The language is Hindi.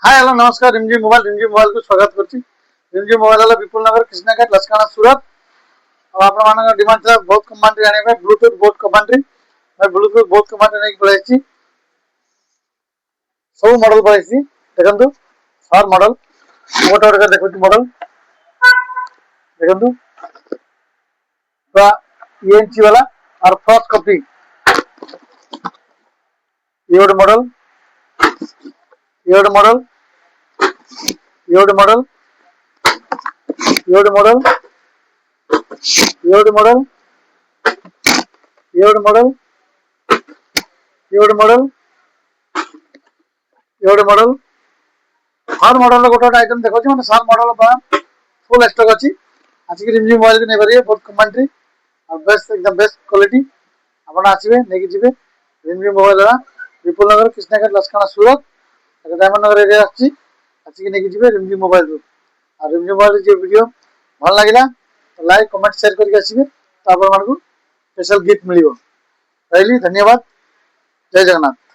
हाय हेलो नमस्कार रिमझिम मोबाइल को स्वागत करछि। रिमझिम मोबाइल वाला विपुल नगर कृष्णाघाट लसकाना सूरत। अब आपण मानक डिमांड था बहुत कंपनी आने पे ब्लूटूथ बहुत कंपनी मैं ब्लूटूथ बहुत कंपनी नहीं पळाइछि सब मॉडल पळाइछि देखंतु सर मॉडल मोटा मोटा देखुछि मॉडल देखंतु बा ईएनसी वाला और फर्स्ट कॉपी ये मॉडल ये मॉडल ये मॉडल ये मॉडल ये मॉडल ये मॉडल ये मॉडल ये मॉडल हर मॉडल रो गोटे आइटम देखो माने सार मॉडल बा फुल स्टॉक अछि आज की रिमझिम मोबाइल के नै परिए बहुत कंपनी और बेस्ट एकदम बेस्ट क्वालिटी आपण आसीबे नै कि जिबे रिमझिम मोबाइल रा विपुल नगर कृष्णाघाट लसकाना सूरत डायमंड नगर एरिया अछि आज की नै कि जिबे रिमझिम मोबाइल रो और रिमझिम मोबाइल जे वीडियो भल लागिला तो लाइक कमेंट शेयर करके आसीबे तो आपण मानकू स्पेशल गिफ्ट मिलिबो। रहली धन्यवाद। जय जगन्नाथ।